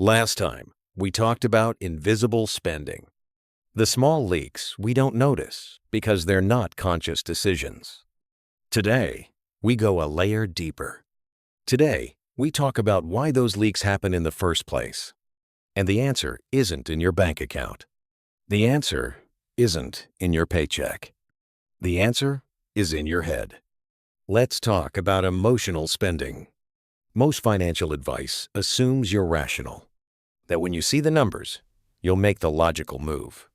Last time, we talked about invisible spending. The small leaks we don't notice because they're not conscious decisions. Today, we go a layer deeper. Today, we talk about why those leaks happen in the first place. And the answer isn't in your bank account. The answer isn't in your paycheck. The answer is in your head. Let's talk about emotional spending. Most financial advice assumes you're rational, that when you see the numbers, you'll make the logical move.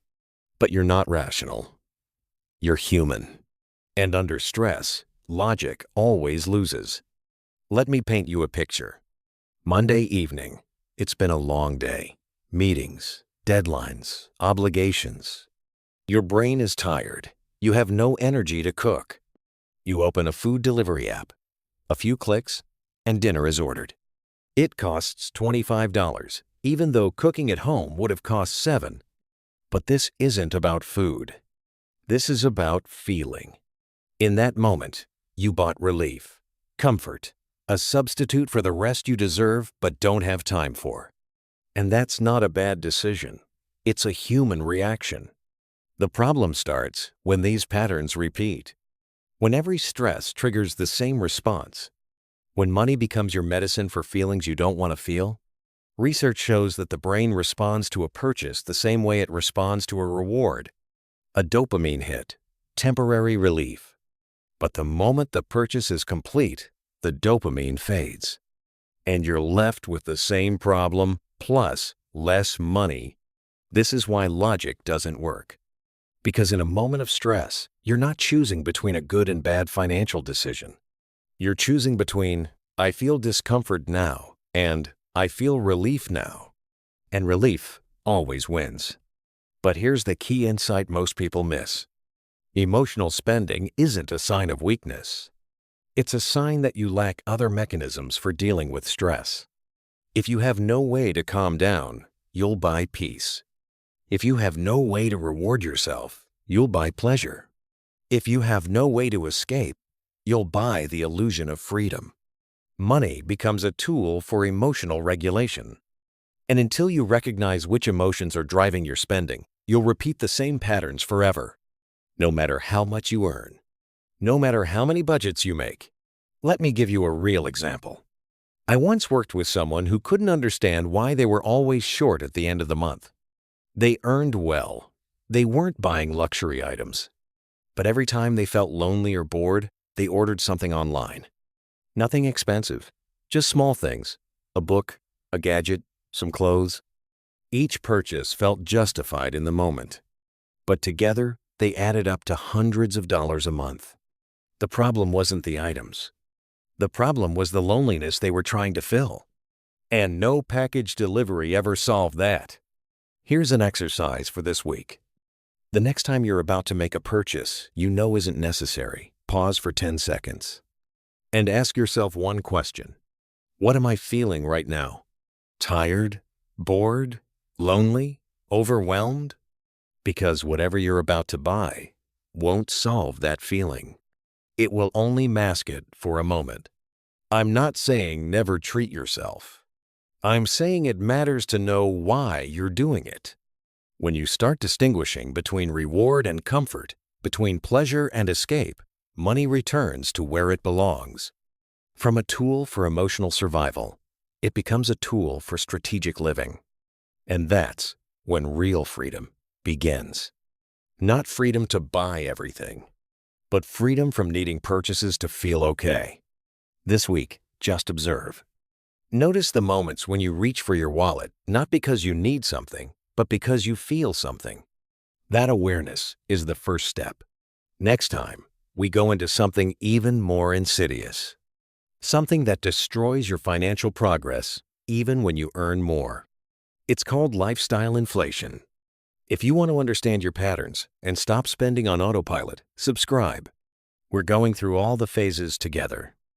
But you're not rational. You're human. And under stress, logic always loses. Let me paint you a picture. Monday evening. It's been a long day. Meetings, deadlines, obligations. Your brain is tired. You have no energy to cook. You open a food delivery app. A few clicks, and dinner is ordered. It costs $25, even though cooking at home would have cost $7. But this isn't about food. This is about feeling. In that moment, you bought relief, comfort, a substitute for the rest you deserve but don't have time for. And that's not a bad decision. It's a human reaction. The problem starts when these patterns repeat. When every stress triggers the same response. When money becomes your medicine for feelings you don't want to feel. Research shows that the brain responds to a purchase the same way it responds to a reward. A dopamine hit, temporary relief. But the moment the purchase is complete, the dopamine fades. And you're left with the same problem, plus less money. This is why logic doesn't work. Because in a moment of stress, you're not choosing between a good and bad financial decision. You're choosing between, I feel discomfort now, and I feel relief now. And relief always wins. But here's the key insight most people miss. Emotional spending isn't a sign of weakness. It's a sign that you lack other mechanisms for dealing with stress. If you have no way to calm down, you'll buy peace. If you have no way to reward yourself, you'll buy pleasure. If you have no way to escape, you'll buy the illusion of freedom. Money becomes a tool for emotional regulation. And until you recognize which emotions are driving your spending, you'll repeat the same patterns forever. No matter how much you earn. No matter how many budgets you make. Let me give you a real example. I once worked with someone who couldn't understand why they were always short at the end of the month. They earned well. They weren't buying luxury items. But every time they felt lonely or bored, they ordered something online. Nothing expensive, just small things. A book, a gadget, some clothes. Each purchase felt justified in the moment. But together, they added up to hundreds of dollars a month. The problem wasn't the items. The problem was the loneliness they were trying to fill. And no package delivery ever solved that. Here's an exercise for this week. The next time you're about to make a purchase you know isn't necessary, pause for 10 seconds. And ask yourself one question. What am I feeling right now? Tired? Bored? Lonely? Overwhelmed? Because whatever you're about to buy won't solve that feeling. It will only mask it for a moment. I'm not saying never treat yourself. I'm saying it matters to know why you're doing it. When you start distinguishing between reward and comfort, between pleasure and escape, money returns to where it belongs. From a tool for emotional survival, it becomes a tool for strategic living. And that's when real freedom begins. Not freedom to buy everything, but freedom from needing purchases to feel okay. This week, just observe. Notice the moments when you reach for your wallet, not because you need something, but because you feel something. That awareness is the first step. Next time, we go into something even more insidious. Something that destroys your financial progress, even when you earn more. It's called lifestyle inflation. If you want to understand your patterns and stop spending on autopilot, subscribe. We're going through all the phases together.